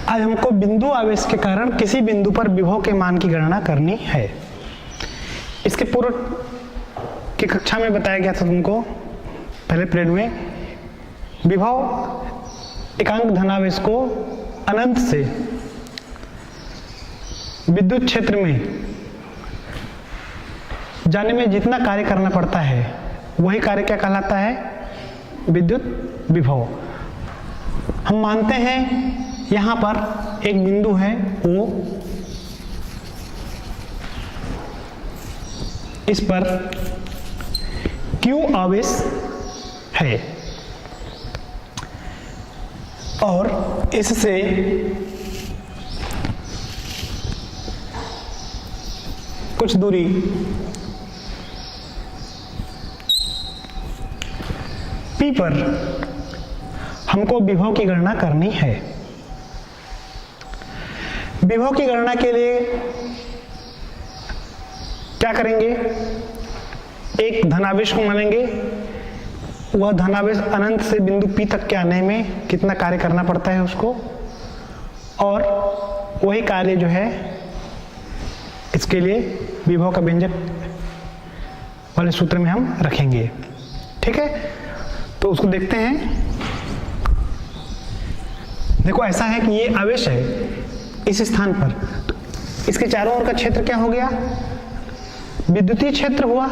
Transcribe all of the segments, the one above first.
आज हमको बिंदु आवेश के कारण किसी बिंदु पर विभव के मान की गणना करनी है। इसके पूर्व की कक्षा में बताया गया था तुमको, पहले पीरियड में, विभव एकांक धनावेश को अनंत से विद्युत क्षेत्र में जाने में जितना कार्य करना पड़ता है वही कार्य क्या कहलाता है? विद्युत विभव। हम मानते हैं यहां पर एक बिंदु है O, इस पर Q आवेश है और इससे कुछ दूरी P पर हमको विभव की गणना करनी है। विभव की गणना के लिए क्या करेंगे? एक धनावेश को मानेंगे, वह धनावेश अनंत से बिंदु P तक के आने में कितना कार्य करना पड़ता है उसको, और वही कार्य जो है इसके लिए विभव का व्यंजक वाले सूत्र में हम रखेंगे। ठीक है, तो उसको देखते हैं। देखो ऐसा है कि ये आवेश है इस स्थान पर, तो इसके चारों ओर का क्षेत्र क्या हो गया? विद्युतीय क्षेत्र हुआ।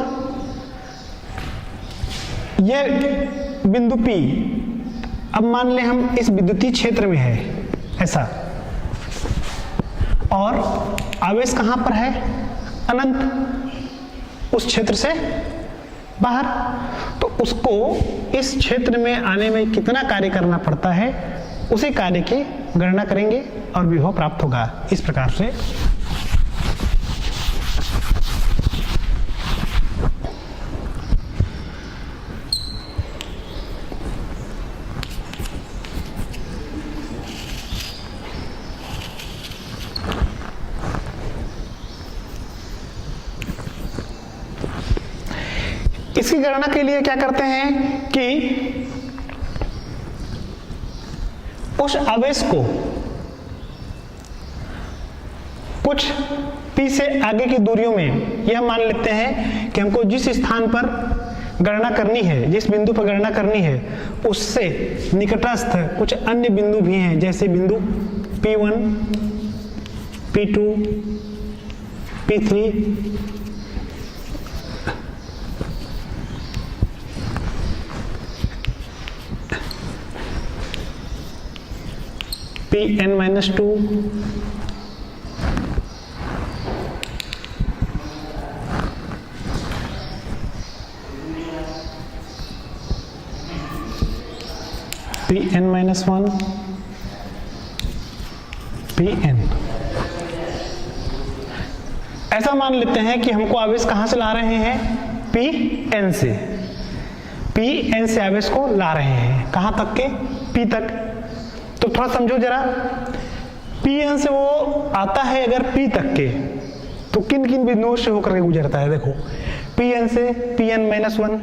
यह बिंदु P अब मान लें हम इस विद्युतीय क्षेत्र में है ऐसा, और आवेश कहां पर है? अनंत, उस क्षेत्र से बाहर। तो उसको इस क्षेत्र में आने में कितना कार्य करना पड़ता है उसी कार्य की गणना करेंगे और विभव प्राप्त होगा इस प्रकार से। इसकी गणना के लिए क्या करते हैं कि उस आवेश को कुछ P से आगे की दूरियों में यह मान लेते हैं कि हमको जिस स्थान पर गणना करनी है, जिस बिंदु पर गणना करनी है, उससे निकटस्थ कुछ अन्य बिंदु भी हैं, जैसे बिंदु P1, P2, P3, Pn-2, Pn-1, Pn। ऐसा मान लेते हैं कि हमको आवेश कहां से ला रहे हैं? Pn से। Pn से आवेश को ला रहे हैं कहां तक के? P तक। तो थोड़ा समझो जरा, Pn से वो आता है अगर P तक के, तो किन किन बिंदुओं से होकर के गुजरता है? देखो, Pn से Pn-1,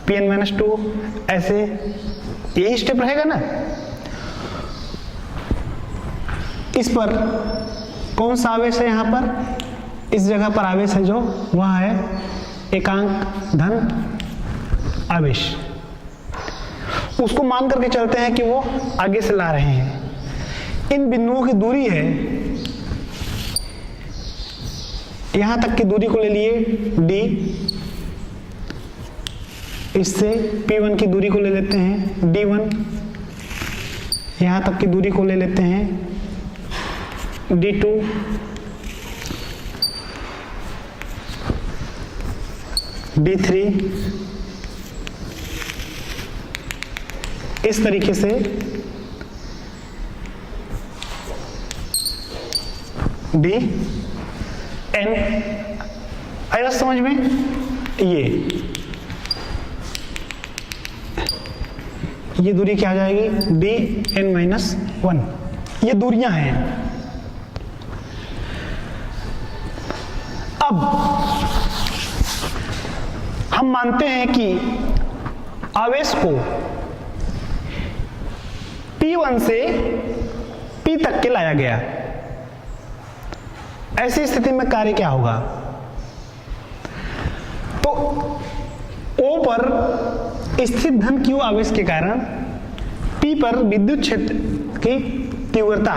Pn-2, ऐसे यही स्टेप रहेगा ना। इस पर कौन सा आवेश है? यहां पर इस जगह पर आवेश है जो वह है एकांक धन आवेश। उसको मान करके चलते हैं कि वो आगे से ला रहे हैं। इन बिंदुओं की दूरी है, यहां तक की दूरी को ले लिए D, इससे P1 की दूरी को ले लेते हैं D1, यहां तक की दूरी को ले लेते हैं D2, D3, इस तरीके से Dn। आया समझ में? ये दूरी क्या आ जाएगी? Dn-1। ये दूरियां हैं। अब हम मानते हैं कि आवेश को P1 से P तक के लाया गया। ऐसी स्थिति में कार्य क्या होगा? तो O पर स्थित धन Q आवेश के कारण P पर विद्युत क्षेत्र की तीव्रता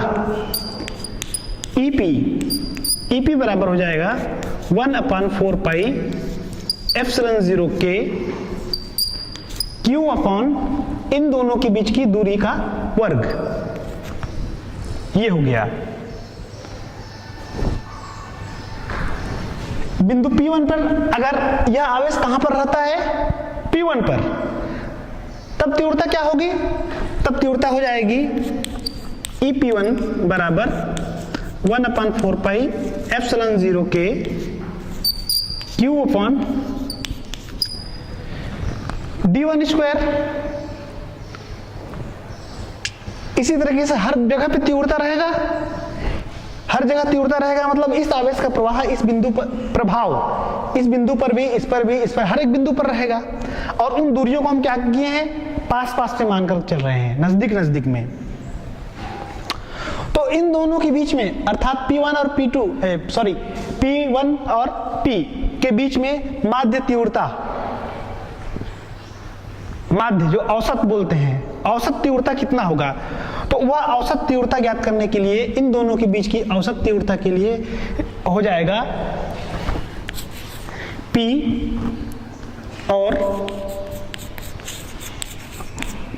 EP बराबर हो जाएगा 1/4 pi epsilon 0 K Q upon इन दोनों के बीच की दूरी का वर्ग। ये हो गया। बिंदु P1 पर अगर यह आवेश कहां पर रहता है? P1 पर, तब तीव्रता क्या होगी? तब तीव्रता हो जाएगी EP1 बराबर 1/4 pi epsilon 0 K Q upon D1 square. इसी तरीके से हर जगह पे तीव्रता रहेगा, हर जगह तीव्रता रहेगा, मतलब इस आवेश का प्रवाह इस बिंदु पर, प्रभाव इस बिंदु पर भी, इस पर भी, इस पर, हर एक बिंदु पर रहेगा। और उन दूरियों को हम क्या किए हैं? पास पास से मानकर चल रहे हैं, नजदीक नजदीक में। तो इन दोनों के बीच में अर्थात P1 और P1 और P के बीच में माध्य तीव्रता, माध्य जो औसत बोलते हैं, औसत तीव्रता कितना होगा? तो वह औसत तीव्रता ज्ञात करने के लिए इन दोनों के बीच की औसत तीव्रता के लिए हो जाएगा P और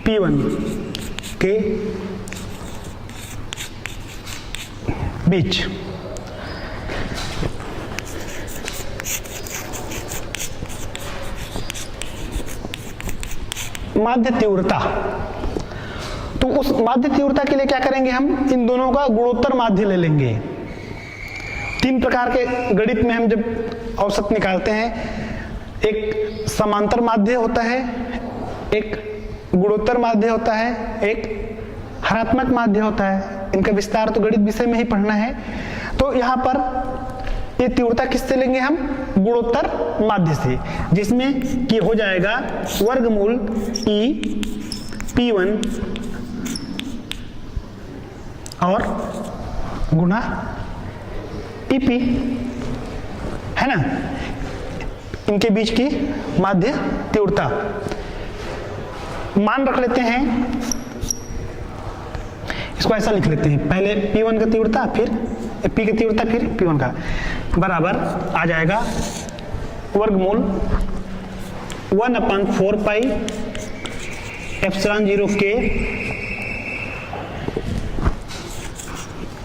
P1 के बीच माध्य तीव्रता। तो उस माध्य तीव्रता के लिए क्या करेंगे? हम इन दोनों का गुणोत्तर माध्य ले लेंगे। तीन प्रकार के गणित में हम जब औसत निकालते हैं, एक समांतर माध्य होता है, एक गुणोत्तर माध्य होता है, एक हरात्मक माध्य होता है। इनका विस्तार तो गणित विषय में ही पढ़ना है। तो यहाँ पर ये तीव्रता किससे लेंगे? हम गुणोत्तर माध्य से, जिसमें कि हो जाएगा वर्गमूल E P1 और गुणा EP, है ना, इनके बीच की माध्य तीव्रता। मान रख लेते हैं, इसको ऐसा लिख लेते हैं, पहले P1 का तीव्रता, फिर P की तीव्रता, फिर P1 का, बराबर आ जाएगा वर्गमूल 1/4 pi epsilon 0 K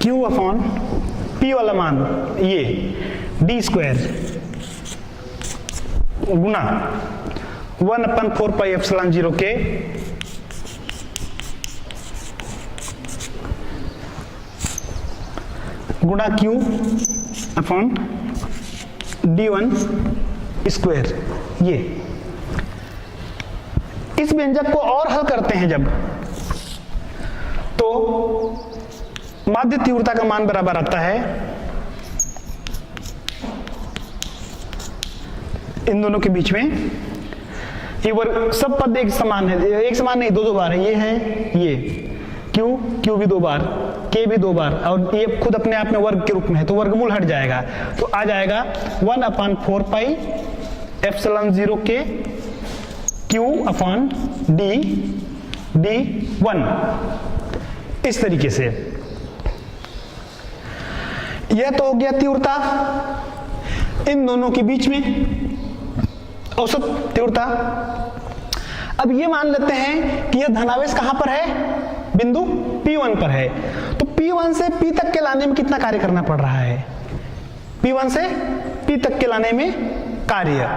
Q upon P वाला मान ये D स्क्वायर गुना 1/4 पाई एप्सिलॉन 0 K गुणा Q अपॉन D1 स्क्वायर। ये इस व्यंजक को और हल करते हैं जब, तो माध्य तीव्रता का मान बराबर आता है इन दोनों के बीच में, ये वर्ग सब पद एक समान है, एक समान नहीं, दो बार है। ये है ये Q भी 2 बार, K भी 2 बार, और ये खुद अपने आप में वर्ग के रूप में है, तो वर्गमूल हट जाएगा, तो आ जाएगा 1/4 pi epsilon 0 K Q upon D1। इस तरीके से यह तो हो गया तीव्रता इन दोनों के बीच में, औसत तीव्रता। अब ये मान लेते हैं कि यह धनावेश कहां पर है? बिंदु P1 पर है। तो P1 से P तक के लाने में कितना कार्य करना पड़ रहा है? P1 से P तक के लाने में कार्य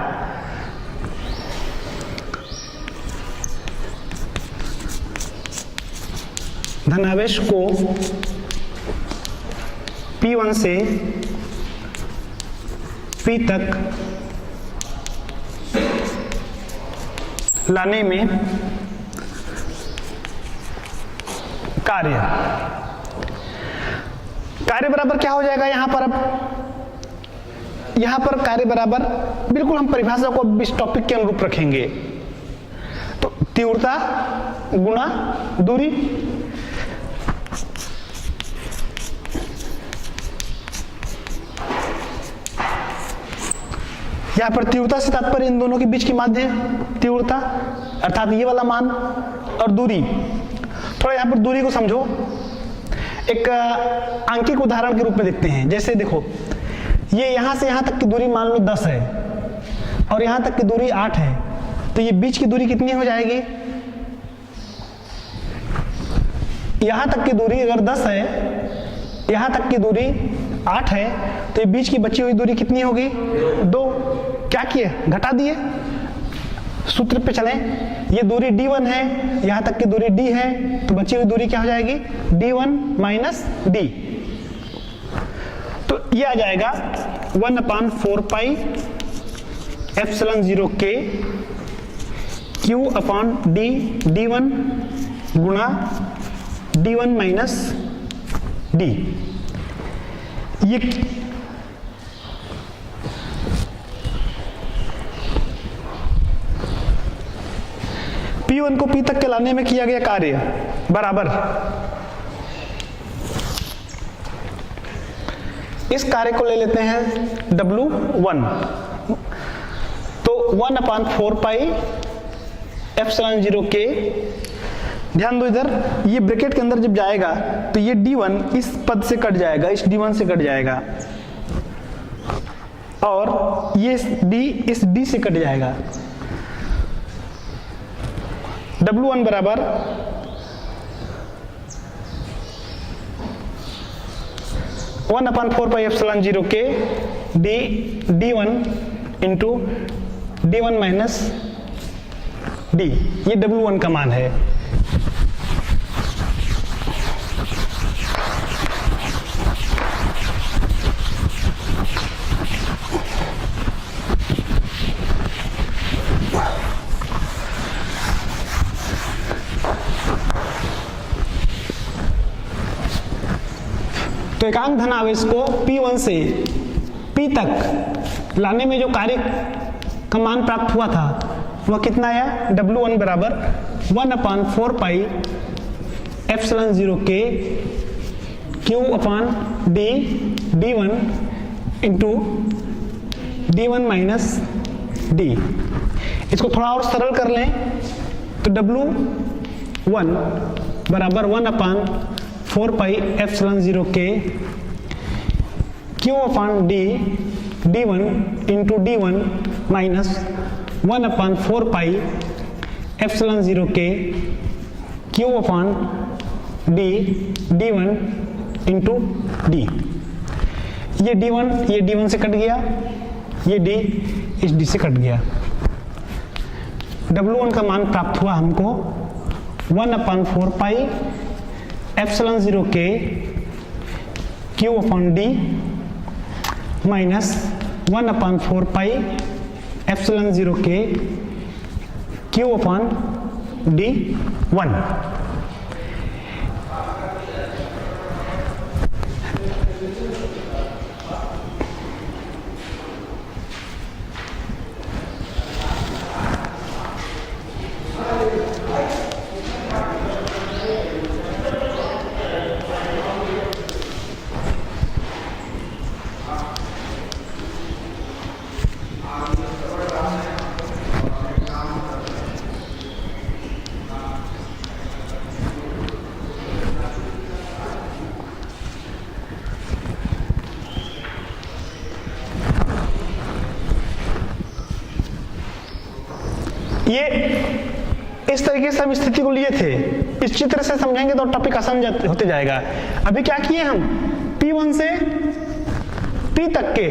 धनावेश को P1 से P तक लाने में कार्य बराबर क्या हो जाएगा? यहां पर अब यहां पर कार्य बराबर, बिल्कुल हम परिभाषा को इस टॉपिक के अनुरूप रखेंगे, तो तीव्रता गुणा दूरी, यहाँ पर तीव्रता से तात्पर्य इन दोनों के बीच की माध्य तीव्रता अर्थात ये वाला मान, और दूरी। थोड़ा यहाँ पर दूरी को समझो, एक आंकिक उदाहरण के रूप में देखते हैं। जैसे देखो, ये यहाँ से यहाँ तक की दूरी मान लो 10 है और यहाँ तक की दूरी 8 है, तो ये बीच की दूरी कितनी हो जाएगी? यहाँ तक की दूरी अगर 10 है, यहाँ तक की दूरी 8 है, तो ये बीच की बची हुई दूरी कितनी होगी? 2। क्या किए? घटा दिए। सूत्र पे चलें, ये दूरी d1 है, यहाँ तक की दूरी d है, तो बची हुई दूरी क्या हो जाएगी? d1 minus d। तो ये आ जाएगा 1/4 pi epsilon 0 k q upon d, d1 गुणा d1 माइनस d। ये P1 को P तक के लाने में किया गया कार्य बराबर, इस कार्य को ले लेते हैं W1, तो 1/4 पाई एप्सिलॉन 0 k। ध्यान दो इधर, ये ब्रैकेट के अंदर जब जाएगा तो ये d1 इस पद से कट जाएगा, इस d1 से कट जाएगा, और ये d इस d से कट जाएगा। W1 बराबर 1/4 pi epsilon 0 k d1 into d1 minus d, ये W1 का मान है। तो एकांक धनावेश को P1 से P तक लाने में जो कार्य का मान प्राप्त हुआ था वह कितना आया? W1 बराबर 1/4 pi epsilon 0 k q upon d, d1 into d1 minus d। इसको थोड़ा और सरल कर लें तो W1 बराबर 1/4 pi epsilon 0 k q upon d, d1 into d1 minus 1/4 pi epsilon 0 k q upon d, d1 into d। ये d1 से कट गया, ये d इस d से कट गया। W1 का मान प्राप्त हुआ हमको 1/4 pi epsilon 0 k q upon d minus 1/4 pi epsilon 0 k q upon d1। ये इस तरीके से हम स्थिति को लिए थे, इस चित्र से समझेंगे तो टॉपिक आसान होते जाएगा। अभी क्या किए हम? P1 से P तक के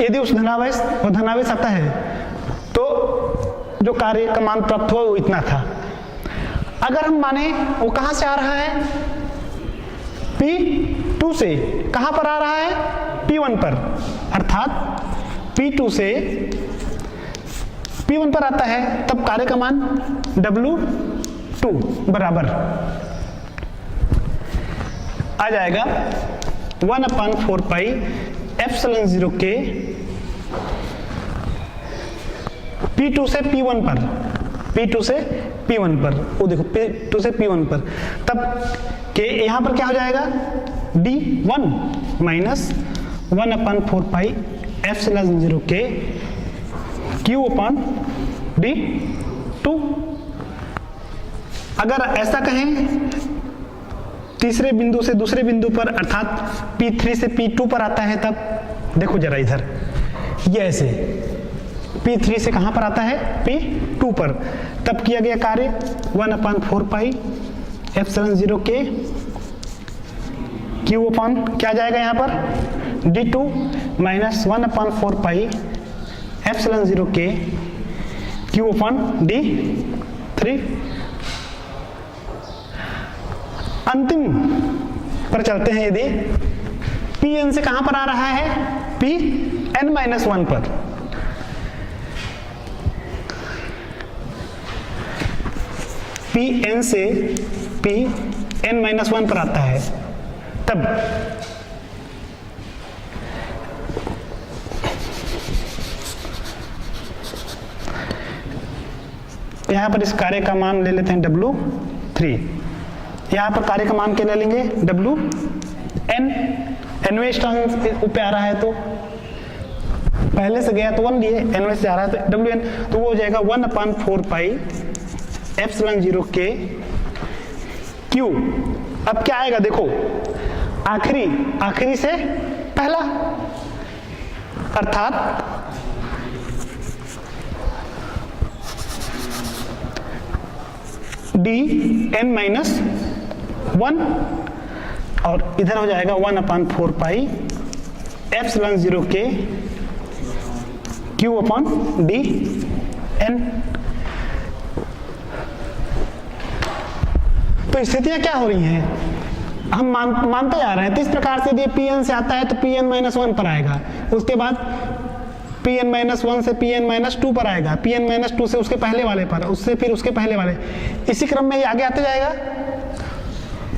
यदि उस धनावेश वो धनावेश आता है तो जो कार्य का मान प्राप्त हुआ वो इतना था। अगर हम माने वो कहां से आ रहा है? P2 से। कहां पर आ रहा है? P1 पर, अर्थात P2 से P1 पर आता है, तब कार्य का मान W2 बराबर आ जाएगा 1/4 पाई एप्सिलॉन 0 k P2 से P1 पर, P2 से P1 पर, वो देखो P2 से P1 पर, तब के यहां पर क्या हो जाएगा? D1 माइनस 1/4 पाई एप्सिलॉन 0 के Q अपॉन D 2। अगर ऐसा कहें तीसरे बिंदु से दूसरे बिंदु पर अर्थात P3 से P2 पर आता है, तब देखो जरा इधर, ये ऐसे P3 से कहां पर आता है, P2 पर, तब किया गया कार्य 1/4 पाई एप्सिलॉन 0 के Q अपॉन क्या जाएगा यहां पर D2 माइनस 1/4 पाई एप्सिलॉन 0 के Q अपॉन D3। अंतिम पर चलते हैं। यदि Pn से कहां पर आ रहा है, Pn-1 पर, Pn से Pn-1 पर आता है, तब यहां पर इस कार्य का मान ले लेते हैं W3। यहां पर कार्य का मान क्या ले लेंगे, Wn, nवें स्थान पे आ रहा है तो पहले से गया तो 1 लिए, nवें से आ रहा है तो Wn, तो वो हो जाएगा 1/4 पाई एप्सिलॉन 0 के Q। अब क्या आएगा देखो, आखिरी से पहला, अर्थात Dn-1, और इधर हो जाएगा 1/4 पाई एप्सिलॉन 0 के Q अपॉन Dn। तो स्थितियां क्या हो रही हैं, हम मानते जा रहे हैं। तो इस प्रकार से यदि Pn से आता है तो Pn-1 पर आएगा, उसके बाद Pn-1 से Pn-2 पर आएगा, Pn-2 से उसके पहले वाले पर, उससे फिर उसके पहले वाले, इसी क्रम में ये आगे आते जाएगा।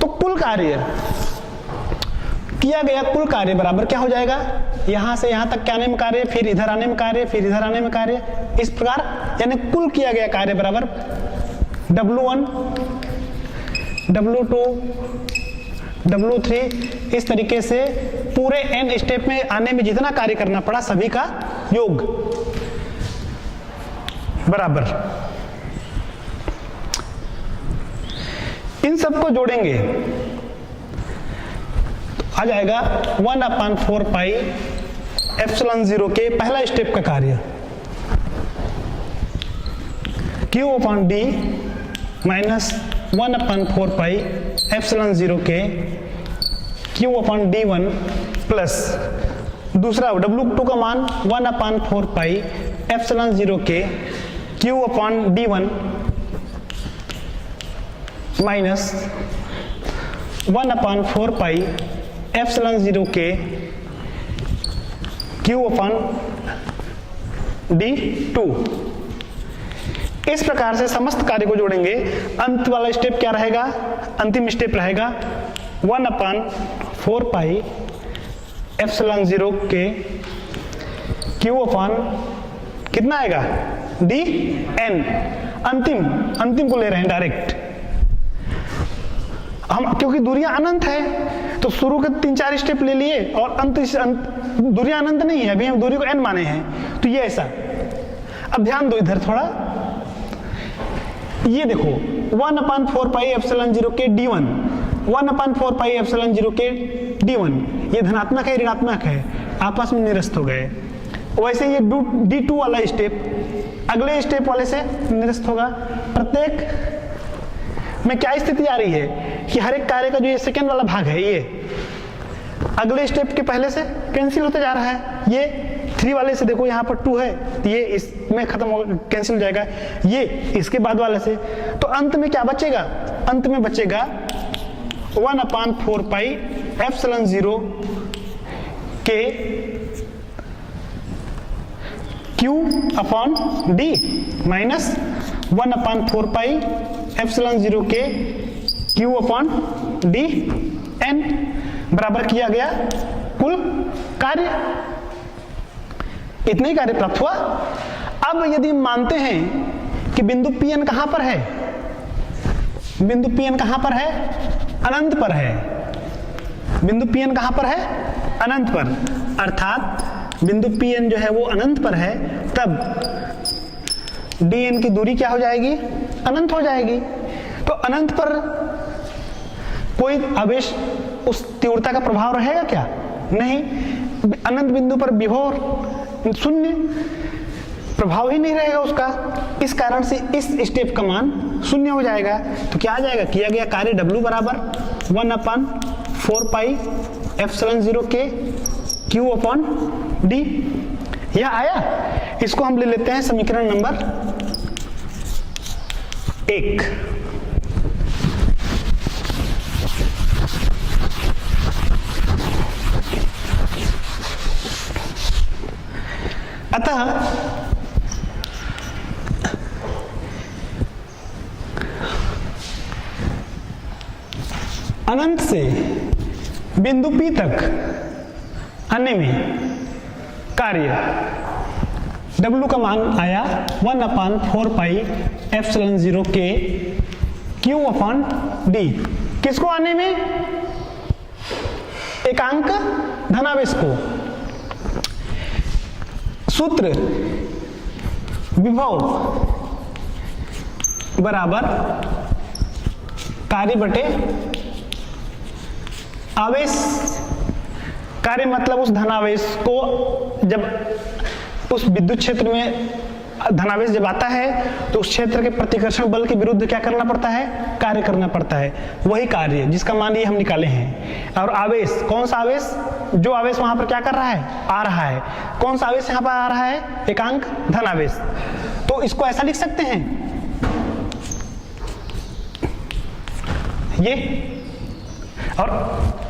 तो कुल कार्य किया गया, कुल कार्य बराबर क्या हो जाएगा, यहां से यहां तक के आने में कार्य, फिर इधर आने में कार्य, फिर इधर आने में कार्य, इस प्रकार, यानी कुल किया गया कार्य बराबर W1, W2, W3, इस तरीके से पूरे n स्टेप में आने में जितना कार्य करना पड़ा सभी का योग बराबर। इन सबको जोड़ेंगे तो आ जाएगा 1/4 पाई एप्सिलॉन 0 के पहला स्टेप का कार्य Q upon D minus 1/4 pi epsilon 0 के Q अपॉन D1 प्लस दूसरा W2 का मान 1/4 पाई एप्सिलॉन 0 के Q upon D1 minus 1/4 pi epsilon 0 के Q अपॉन D2। इस प्रकार से समस्त कार्य को जोड़ेंगे। अंत वाला स्टेप क्या रहेगा, अंतिम स्टेप रहेगा 1/4 पाई एप्सिलॉन 0 के Q अपॉन कितना आएगा Dn। अंतिम को ले रहे हैं डायरेक्ट हम, क्योंकि दूरियां अनंत है तो शुरू के 3-4 स्टेप ले लिए और अंत दूरियां अनंत नहीं है, अभी हम दूरी को n माने हैं, तो ये ऐसा। अब ध्यान दो इधर थोड़ा, ये देखो 1/4 पाई एप्सिलॉन 0 के D1, 1/4 पाई एप्सिलॉन 0 के D1, ये धनात्मक है ऋणात्मक है, आपस में निरस्त हो गए। वैसे ये D2 वाला स्टेप अगले स्टेप वाले से निरस्त होगा। प्रत्येक में क्या स्थिति आ रही है कि हर एक कार्य का जो ये सेकेंड वाला भाग है ये अगले स्टेप के पहले से कैंसिल होते जा रहा है। ये 3 वाले से देखो यहाँ पर 2 है तो ये इसमें खत्म हो कैंसिल हो जाएगा, ये इसके बाद वाले से, तो अंत में क्या बचेगा, अंत में बचेगा 1/4 पाई एप्सिलॉन 0 के Q upon D minus 1/4 pi epsilon 0 के Q अपॉन Dn बराबर किया गया कुल कार्य। इतने ही कार्य प्राप्त हुआ। अब यदि मानते हैं कि बिंदु Pn कहां पर है, बिंदु Pn कहां पर है, अनंत पर है, बिंदु Pn कहां पर है, अनंत पर, अर्थात बिंदु Pn जो है वो अनंत पर है, तब dn की दूरी क्या हो जाएगी? अनंत हो जाएगी। तो अनंत पर कोई आवेश उस तीव्रता का प्रभाव रहेगा क्या? नहीं। अनंत बिंदु पर विभव शून्य, प्रभाव ही नहीं रहेगा उसका। इस कारण से इस स्टेप का मान शून्य हो जाएगा। तो क्या आ जाएगा? किया गया कार्य W बराबर 1/4πε0k Q/d। यह आया। इसको हम ले लेते हैं समीकरण नंबर 1। अतः अनंत से बिंदु P तक आने में कार्य W का मान आया 1/4πε0k Q/d। किसको आने में? एकांक धनावेश को। सूत्र विभव बराबर कार्य बटे आवेश। कार्य मतलब उस धनावेश को, जब उस विद्युत क्षेत्र में धनावेश जब आता है तो उस क्षेत्र के प्रतिकर्षण बल के विरुद्ध क्या करना पड़ता है? कार्य करना पड़ता है। वही कार्य जिसका मान ये हम निकाले हैं। और आवेश, कौन सा आवेश? जो आवेश वहां पर क्या कर रहा है? आ रहा है। कौन सा आवेश यहां पर आ रहा है? एकांक धनावेश। तो इसको ऐसा लिख सकते हैं, ये, और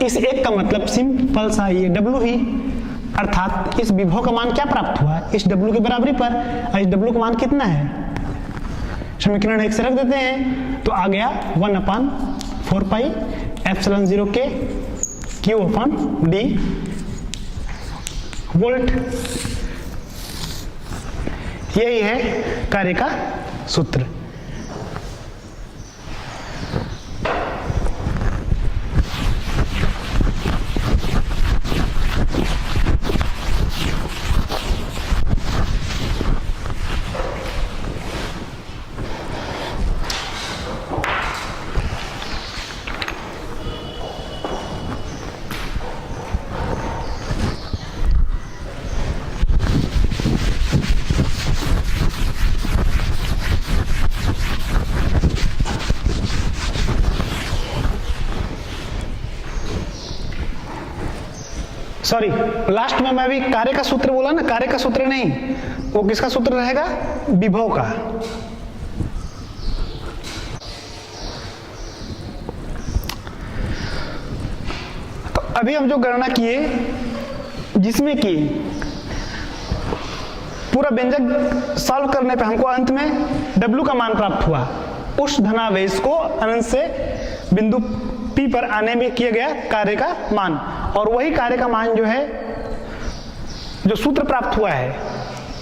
इस एक का मतलब सिंपल सा ये W ही, अर्थात इस विभव का मान क्या प्राप्त हुआ? इस W के बराबरी पर। और इस W का मान कितना है? समीकरण 1 से रख देते हैं तो आ गया 1/4πε0k Q/d वोल्ट। यही है कार्य का सूत्र। सॉरी, लास्ट में मैं भी कार्य का सूत्र बोला ना, कार्य का सूत्र नहीं, वो किसका सूत्र रहेगा? विभव का। तो अभी हम जो गणना किए, जिसमें कि पूरा व्यंजक सॉल्व करने पे हमको अंत में W का मान प्राप्त हुआ। उस धनावेश को अनंत से बिंदु P पर आने में किया गया कार्य का मान, और वही कार्य का मान जो है, जो सूत्र प्राप्त हुआ है,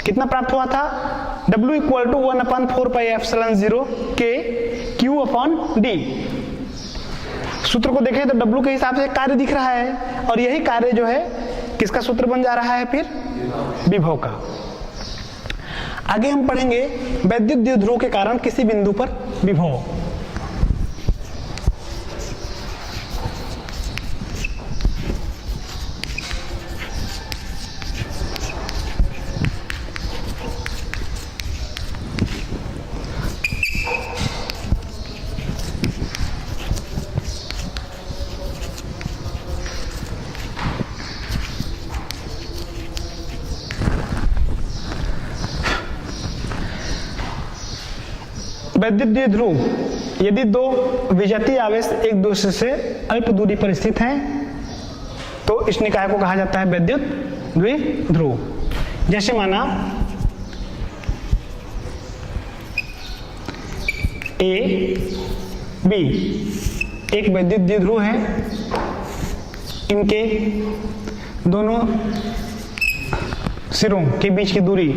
कितना प्राप्त हुआ था? W = 1/4πε0k Q/d। सूत्र को देखें तो W के हिसाब से कार्य दिख रहा है, और यही कार्य जो है किसका सूत्र बन जा रहा है? फिर विभव का। आगे हम पढ़ेंगे वैद्युत द्विध्रुव के कारण किसी बिंदु पर विभव। वैद्युत द्विध्रुव, यदि दो विजातीय आवेश एक दूसरे से अल्प दूरी पर स्थित हैं तो इस निकाय को कहा जाता है वैद्युत द्विध्रुव। जैसे माना ए बी एक वैद्युत द्विध्रुव है, इनके दोनों सिरों के बीच की दूरी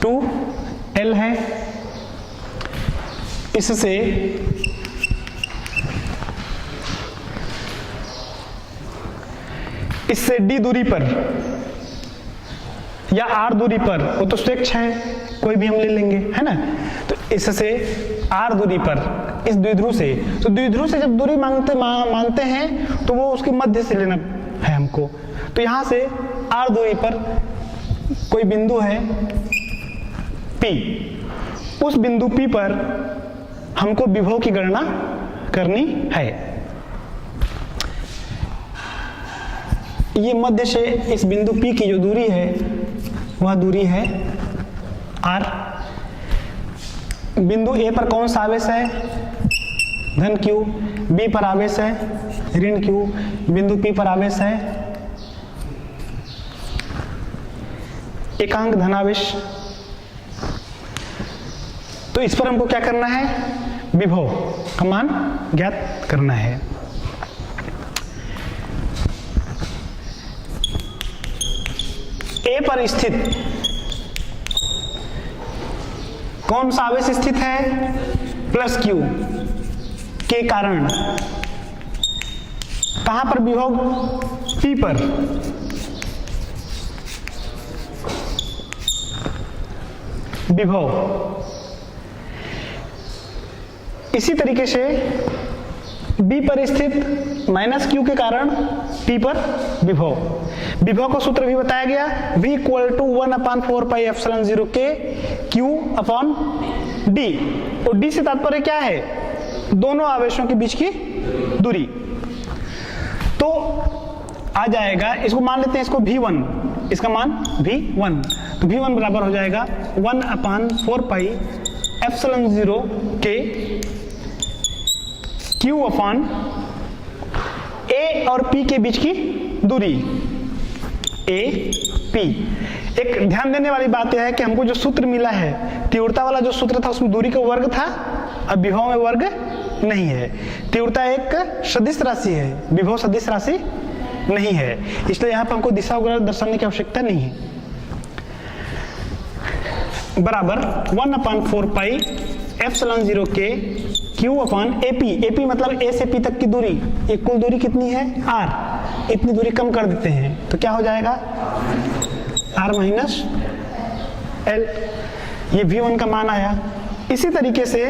2l है। इससे d दूरी पर या r दूरी पर, वो तो स्वच्छ है, कोई भी हम ले लेंगे, है ना। तो इससे r दूरी पर इस द्विध्रुव से, तो द्विध्रुव से जब दूरी मानते हैं तो वो उसके मध्य से लेना है हमको। तो यहां से r दूरी पर कोई बिंदु है P, उस बिंदु P पर हमको विभव की गणना करनी है। ये मध्य से इस बिंदु P की जो दूरी है वह दूरी है r। बिंदु A पर कौन सा आवेश है, धन q, B पर आवेश है ऋण q, बिंदु P पर आवेश है एकांक धनावेश। तो इस पर हमको क्या करना है, विभव का मान ज्ञात करना है। A पर स्थित कौन सा आवेश स्थित है, प्लस q के कारण, कहां पर विभव, P पर। विभव इसी तरीके से B पर स्थित माइनस Q के कारण P पर विभव। विभव का सूत्र भी बताया गया, V इक्वल टू 1/4πε0 के Q अपॉन D। और D से तात्पर्य क्या है, दोनों आवेशों के बीच की दूरी। तो आ जाएगा, इसको मान लेते हैं, इसको V1, इसका मान V1। तो V1 बराबर हो जाएगा 1/4πε0 के Q अपॉन A और P के बीच की दूरी, A P। एक ध्यान देने वाली बात यह है कि हमको जो सूत्र मिला है, तीव्रता वाला जो सूत्र था उसमें दूरी का वर्ग था, अब विभव में वर्ग नहीं है। तीव्रता एक सदिश राशि है, विभव सदिश राशि नहीं है, इसलिए यहाँ पर हमको दिशा वगैरह दर्शाने की आवश्यकता नहीं है। बराबर 1/4πε0 के Q अपॉन AP। AP मतलब A से P तक की दूरी, ये कुल दूरी कितनी है, R। इतनी दूरी कम कर देते हैं तो क्या हो जाएगा, R माइनस L। ये V1 का मान आया। इसी तरीके से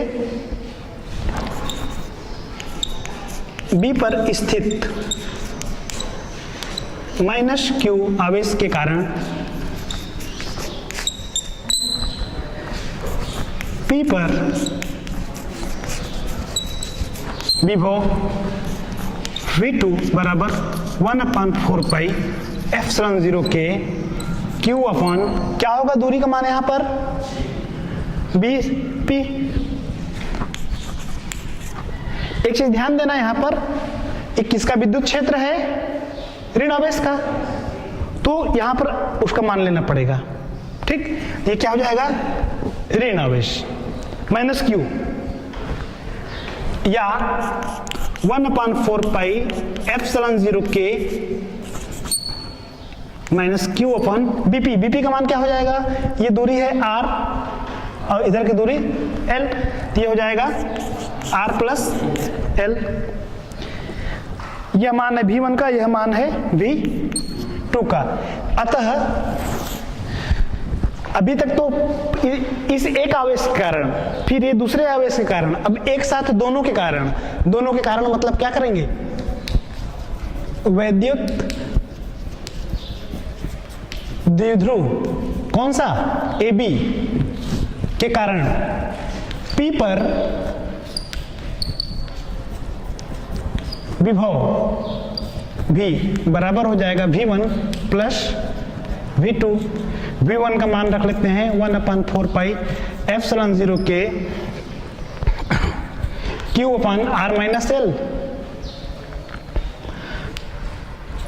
B पर स्थित माइनस Q आवेश के कारण P पर विभव V2 बराबर 1/4πε0 के Q अपॉन, क्या होगा दूरी का मान यहां पर, B P। एक चीज ध्यान देना, यहां पर एक किसका विद्युत क्षेत्र है, ऋण आवेश का, तो यहां पर उसका मान लेना पड़ेगा, ठीक। ये क्या हो जाएगा, ऋण आवेश माइनस Q, या 1/4πε0 के minus Q upon BP। BP का मान क्या हो जाएगा, ये दूरी है R और इधर की दूरी L, ये हो जाएगा R प्लस L। यह मान है V1 का, यह मान है V2 का। अतः अभी तक तो इस एक आवेश के कारण, फिर ये दूसरे आवेश के कारण, अब एक साथ दोनों के कारण मतलब क्या करेंगे, वैद्युत द्विध्रुव कौन सा, AB के कारण P पर विभव V बराबर हो जाएगा V1 प्लस V2। V1 का मान रख लेते हैं 1/4πε0 के Q upon R minus L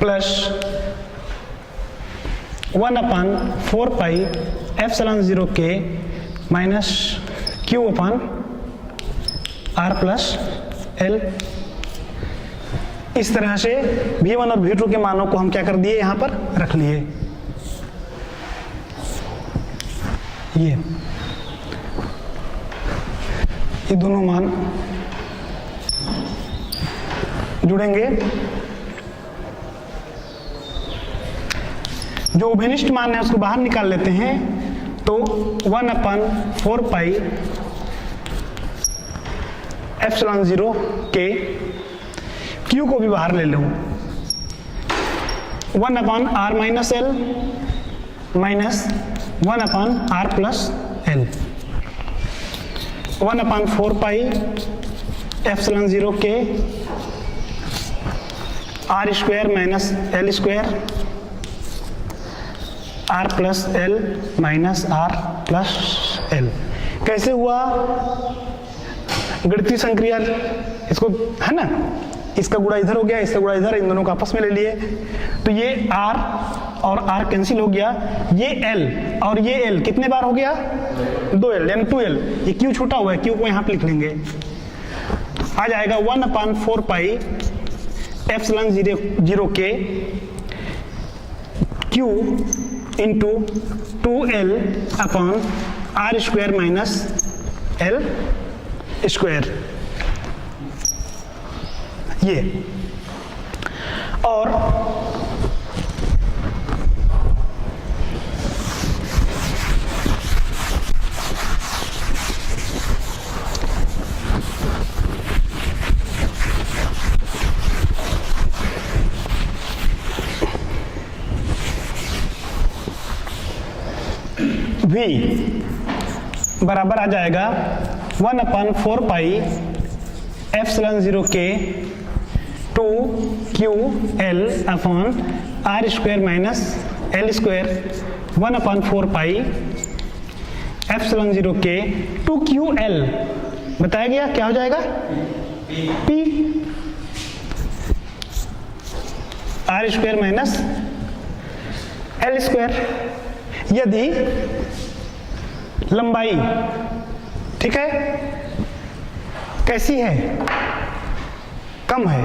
plus 1/4πε0 के minus Q upon R plus L। इस तरह से V1 और V2 के मानों को हम क्या कर दिए, यहां पर रख लिए। ये दोनों मान जुड़ेंगे। जो उभयनिष्ठ मान है उसको बाहर निकाल लेते हैं, तो 1/4 पाई एप्सिलॉन 0 के, Q को भी बाहर ले लो, 1/r minus L minus 1/r plus L, 1/4 pi epsilon 0 के R square minus L square, R plus L minus R plus L. कैसे हुआ? गणितीय संक्रिया, इसको है ना, इसका गुणा इधर हो गया, इसका गुणा इधर, इन दोनों को आपस में ले लिए, तो ये r और r कैंसिल हो गया, ये l और ये l कितने बार हो गया? 2l यानी 2l। ये q छूटा हुआ है, q को यहाँ पे लिख लेंगे, आ जाएगा 1/4 पाई एप्सिलॉन 0 के q into 2l upon r square minus l square, ये। और v बराबर आ जाएगा 1/4 पाई एप्सिलॉन 0 के 2ql upon r square minus l square, 1/4 pi epsilon 0 के 2ql बताया गया, क्या हो जाएगा? p r square minus l square. यदि लंबाई, ठीक है, कैसी है? कम है,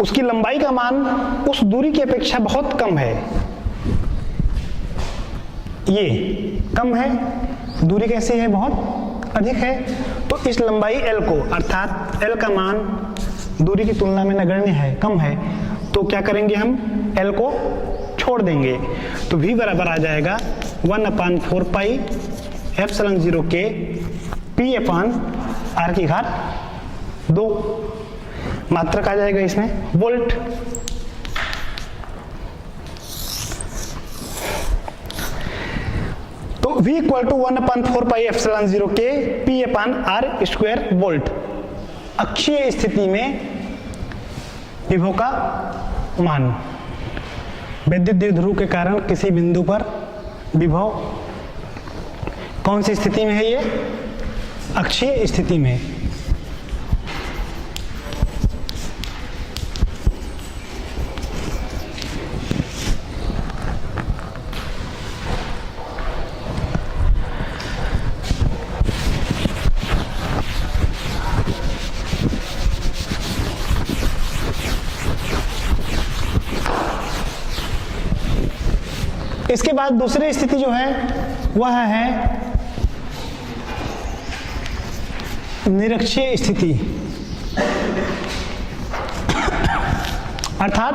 उसकी लंबाई का मान उस दूरी की अपेक्षा बहुत कम है, ये कम है, दूरी कैसी है? बहुत अधिक है, तो इस लंबाई l को, अर्थात l का मान दूरी की तुलना में नगण्य है, कम है, तो क्या करेंगे हम? l को छोड़ देंगे, तो v बराबर आ जाएगा 1/4 पाई एप्सिलॉन 0 के p अपॉन r की घात 2, मात्रक आ जाएगा इसमें वोल्ट। तो v equal to 1/4 pi epsilon 0 के p upon r square volt. अक्षीय स्थिति में विभव का मान, विद्युत द्विध्रुव के कारण किसी बिंदु पर विभव कौन सी स्थिति में है? ये अक्षीय स्थिति में। इसके बाद दूसरी स्थिति जो है वह है निरक्षीय स्थिति, अर्थात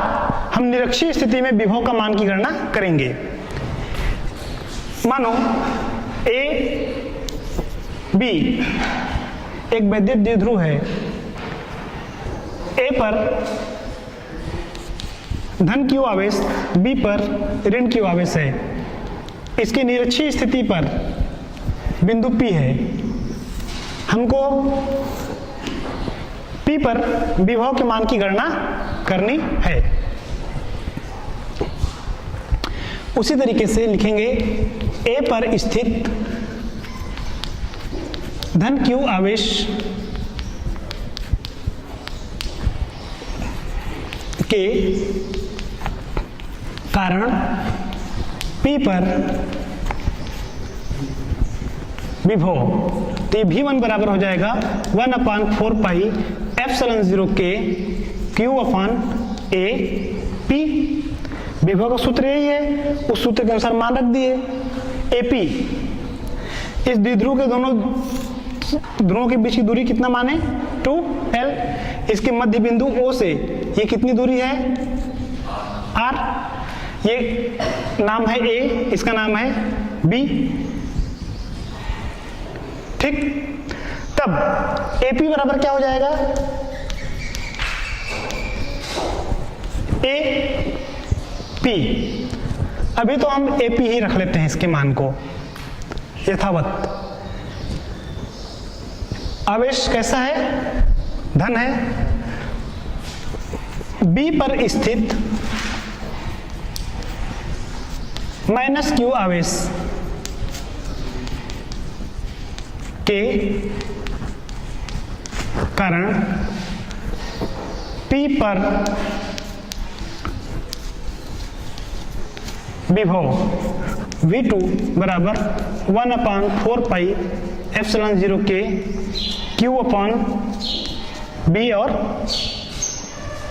हम निरक्षीय स्थिति में विभव का मान की गणना करेंगे। मानो ए बी एक वैद्युत द्विध्रुव है, ए पर धन q आवेश, b पर ऋण q आवेश है। इसकी निरक्षीय स्थिति पर बिंदु P है। हमको P पर विभव के मान की गणना करनी है। उसी तरीके से लिखेंगे A पर स्थित धन q आवेश के कारण P पर विभव, तो ये V1 बराबर हो जाएगा 1/4 पाई एप्सिलॉन 0 के Q अपॉन A P। विभव का सूत्र यही है, उस सूत्र के अनुसार मान रख दिए। AP इस द्विध्रुव के दोनों ध्रुवों के बीच की दूरी कितना माने? 2L। इसके मध्य बिंदु O से ये कितनी दूरी है, R। ये नाम है A, इसका नाम है B। ठीक, तब AP बराबर क्या हो जाएगा, AP। अभी तो हम AP ही रख लेते हैं इसके मान को यथावत। आवेश कैसा है, धन है। B पर स्थित माइनस Q आवेश के कारण P पर विभव V2 बराबर 1/4 पाई एप्सिलॉन 0 के Q अपॉन B और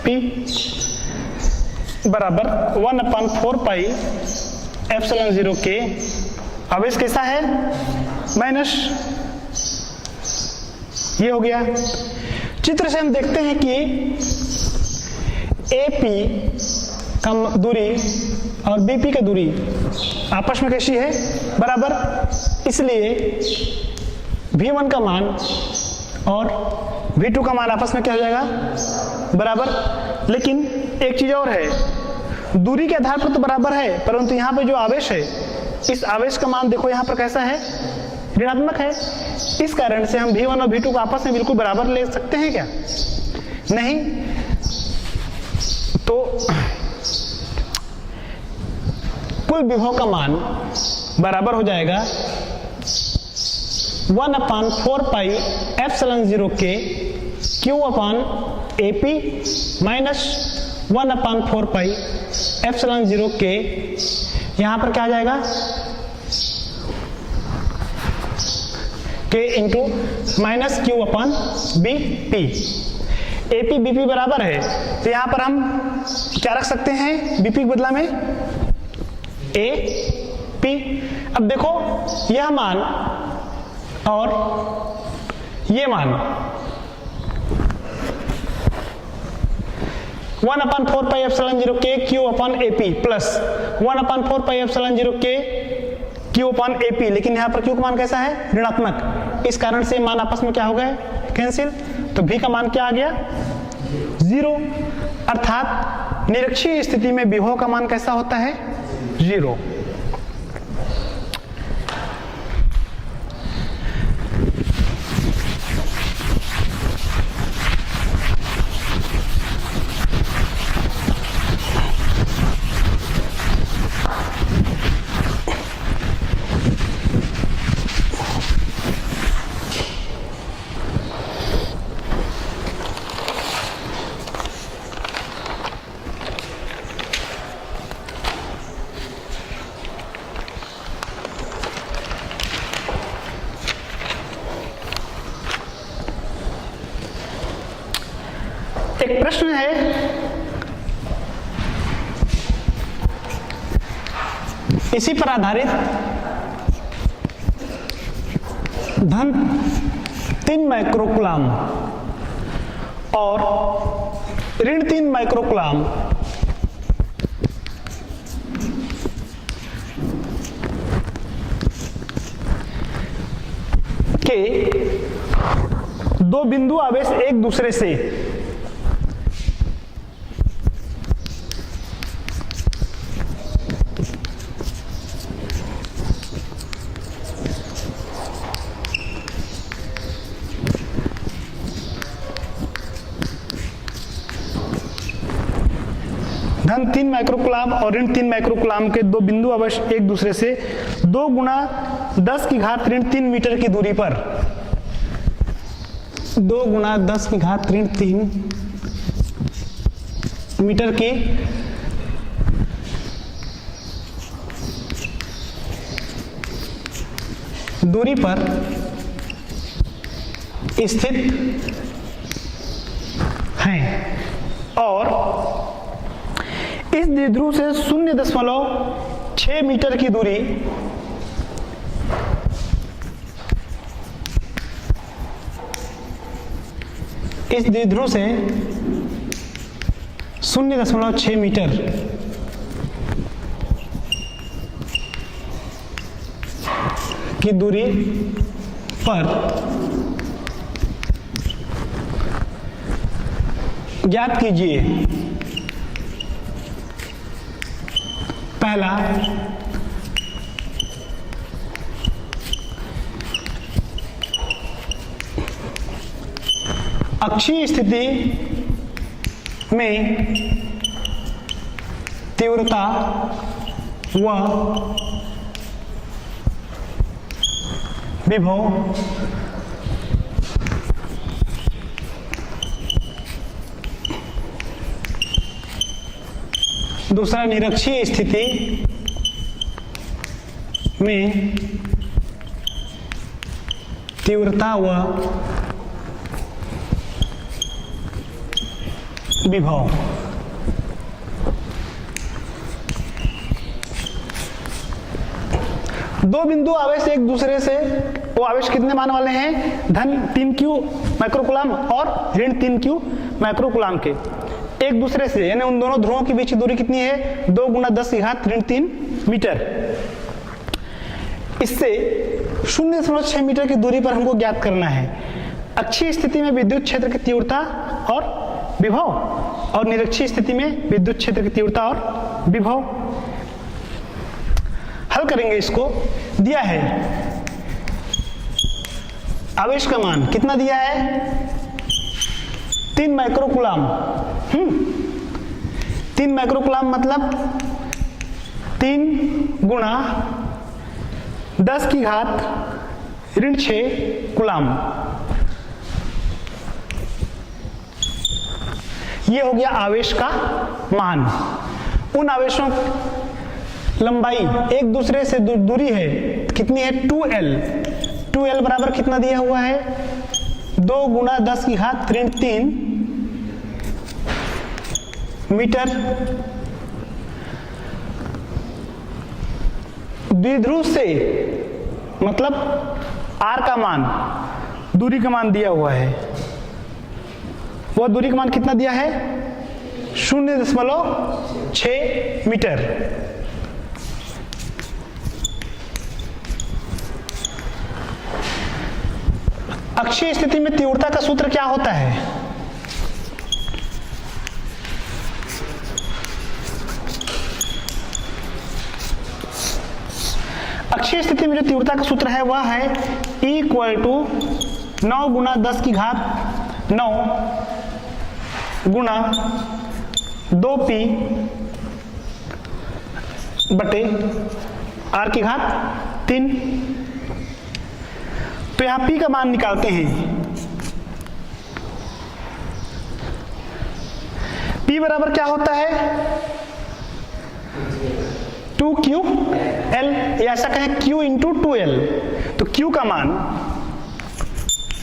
P बराबर 1/4 पाई एप्सिलॉन 0 के। आवेश कैसा है, माइनस। ये हो गया। चित्र से हम देखते हैं कि AP का दूरी और BP की दूरी आपस में कैसी है, बराबर। इसलिए V1 का मान और V2 का मान आपस में क्या हो जाएगा, बराबर। लेकिन एक चीज और है, दूरी के आधार पर तो बराबर है, परंतु यहाँ पे जो आवेश है, इस आवेश का मान देखो यहाँ पर कैसा है, ऋणात्मक है। इस कारण से हम V1 और V2 को आपस में बिल्कुल बराबर ले सकते हैं क्या, नहीं। तो कुल विभव का मान बराबर हो जाएगा 1/4 पाई एप्सिलॉन 0 के Q upon AP minus 1/4 pi epsilon 0 के, यहां पर क्या आ जाएगा, K into minus Q upon BP। AP BP बराबर है, तो यहां पर हम क्या रख सकते हैं, BP के बदला में AP। अब देखो यह मान और ये मान 1/4 पाई एप्सिलॉन 0 के Q upon AP plus 1/4 pi epsilon 0 के Q अपॉन AP। लेकिन यहाँ पर Q का मान कैसा है, ऋणात्मक। इस कारण से मान आपस में क्या हो गए, कैंसिल। तो V का मान क्या आ गया, 0। अर्थात निरक्षीय स्थिति में विभव का मान कैसा होता है, 0। एक प्रश्न है, इसी पर आधारित धन 3 माइक्रोकुलाम और ऋण 3 माइक्रोकुलाम के दो बिंदु आवेश एक दूसरे से धन 3 माइक्रोकुलाम और ऋण 3 माइक्रोकुलाम के दो बिंदु आवेश एक दूसरे से 2 गुना 10 की घात ऋण 3 मीटर की दूरी पर 2 गुना 10 की घात ऋण 3 मीटर की दूरी पर स्थित हैं और इस द्विध्रुव से 0.6 मीटर की दूरी इस द्विध्रुव से 0.6 मीटर की दूरी पर ज्ञात कीजिए पहला अक्षीय स्थिति में तीव्रता व विभव दूसरा निरक्षीय स्थिति में तीव्रता व विभव दो बिंदु आवेश एक दूसरे से, वो आवेश कितने मान वाले हैं, धन 3q माइक्रोकुलाम और ऋण 3q माइक्रोकुलाम के, एक दूसरे से, यानी उन दोनों ध्रुवों के बीच की दूरी कितनी है, 2 × 10⁻³ मीटर। इससे 0.6 मीटर की दूरी पर हमको ज्ञात करना है अक्षीय स्थिति में विद्युत क्षेत्र की तीव्रता और विभव, और निरक्षीय स्थिति में विद्युत क्षेत्र की तीव्रता और विभव। हल करेंगे इसको। दिया है आवेश का मान कितना दिया है, 3 माइक्रोकुलाम। 3 माइक्रोकुलाम मतलब 3 × 10⁻6 कुलाम। ये हो गया आवेश का मान। उन आवेशों लंबाई एक दूसरे से दूरी है कितनी है, 2l। 2l बराबर कितना दिया हुआ है, 2 × 10⁻³ मीटर। द्विध्रुव से मतलब r का मान, दूरी का मान दिया हुआ है, वह दूरी का मान कितना दिया है, 0.6 मीटर। अक्षीय स्थिति में तीव्रता का सूत्र क्या होता है, अक्षीय स्थिति में जो तीव्रता का सूत्र है वह है E = 9 × 10⁹ गुणा 2p बटे r⁻3। तो यहां p का मान निकालते हैं। p बराबर क्या होता है, 2ql, या ऐसा कहें q × 2l। तो q का मान,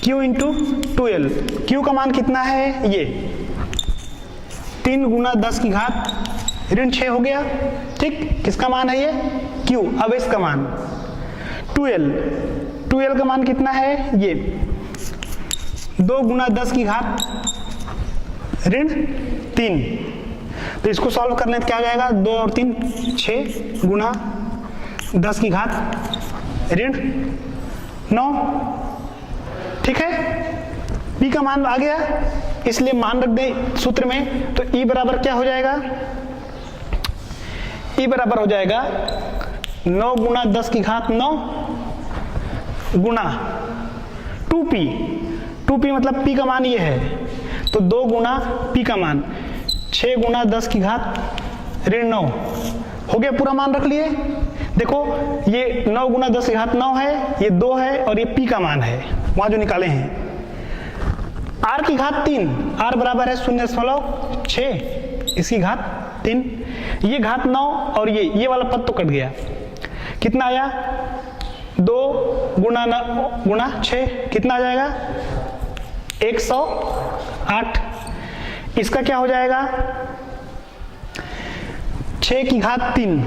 q × 2l, q का मान कितना है, ये 3 × 10⁻6 हो गया। ठीक, किसका मान है ये, q, आवेश का मान। 2l का मान कितना है, ये 2 × 10⁻3। तो इसको सॉल्व करने तो क्या आ जाएगा, 2 और 3 6 × 10⁻9। ठीक है, p का मान आ गया, इसलिए मान रख दे सूत्र में। तो E बराबर क्या हो जाएगा, E बराबर हो जाएगा 9 × 10⁻9 गुणा 2p। 2p मतलब p का मान ये है, तो 2 × p का मान 6 × 10⁻9 हो गया। पूरा मान रख लिए। देखो ये 9 × 10⁻9 है, ये 2 है, और ये p का मान है वहां जो निकाले हैं। r⁻3, r बराबर है 0.6, इसकी घात 3, ये घात 9, और ये वाला पद तो कट गया। कितना आया, 2 × 6 कितना आ जाएगा, 108। इसका क्या हो जाएगा, 6⁻3,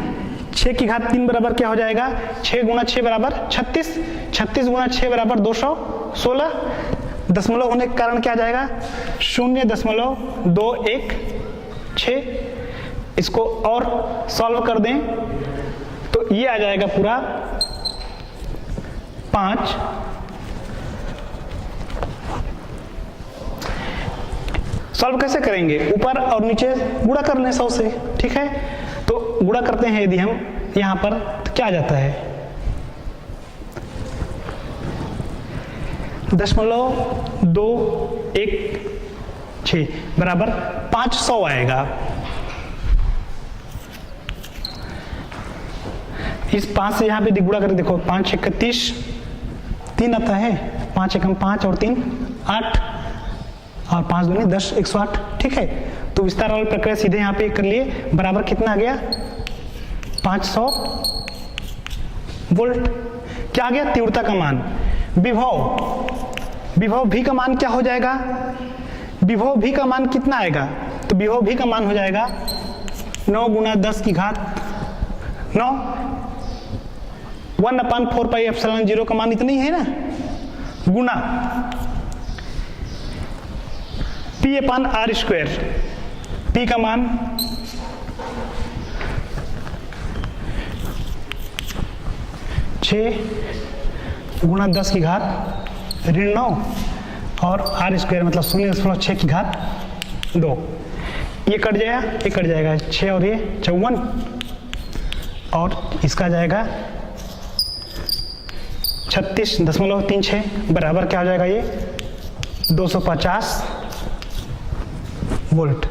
6⁻3 बराबर क्या हो जाएगा, 6 × 6 बराबर 36, 36 × 6 बराबर 216, दशमलव होने के कारण क्या आ जाएगा, 0.216। इसको और सॉल्व कर दें तो ये आ जाएगा पूरा 5। सॉल्व कैसे करेंगे, ऊपर और नीचे गुणा कर लें 100 से, ठीक है। तो गुणा करते हैं यदि हम यहां पर तो क्या आ जाता है, 0.216 बराबर 500 आएगा। इस 5 से यहां पे गुणा करके देखो, 5 31 3 आता है, 5 एकम 5 और 3 8 और 5 दूनी 10 108, ठीक है। तो विस्तार वाली प्रक्रिया सीधे यहाँ पे कर लिए, बराबर कितना आ गया 500 वोल्ट। क्या आ गया, तीव्रता का मान। विभव भी का मान क्या हो जाएगा, विभव भी का मान कितना आएगा, तो विभव भी का मान हो जाएगा 9 गुना 10 की घात 9, 1/4 पाई एप्सिलॉन 0 का मान इतना ही है ना, गुना P/r², P का मान 6 गुना 10 की घात ऋण 9 और r² मतलब 0.6 की घात 2। ये कट जाएगा, ये कट जाएगा, 6 और ये 54 और इसका जाएगा 36.36 बराबर क्या हो जाएगा, ये 250 वोल्ट।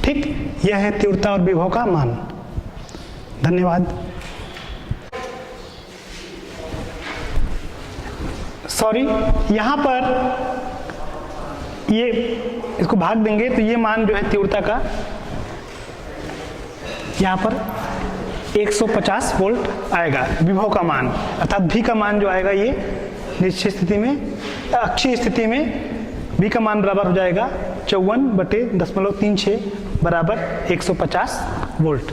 ठीक, यह है तीव्रता और विभव का मान। धन्यवाद। सॉरी, यहां पर ये इसको भाग देंगे तो ये मान जो है तीव्रता का यहां पर 150 वोल्ट आएगा, विभव का मान अर्थात भी का मान जो आएगा ये निश्चित स्थिति में, अक्षीय स्थिति में भी का मान बराबर हो जाएगा 54/0.36 बराबर 150 वोल्ट।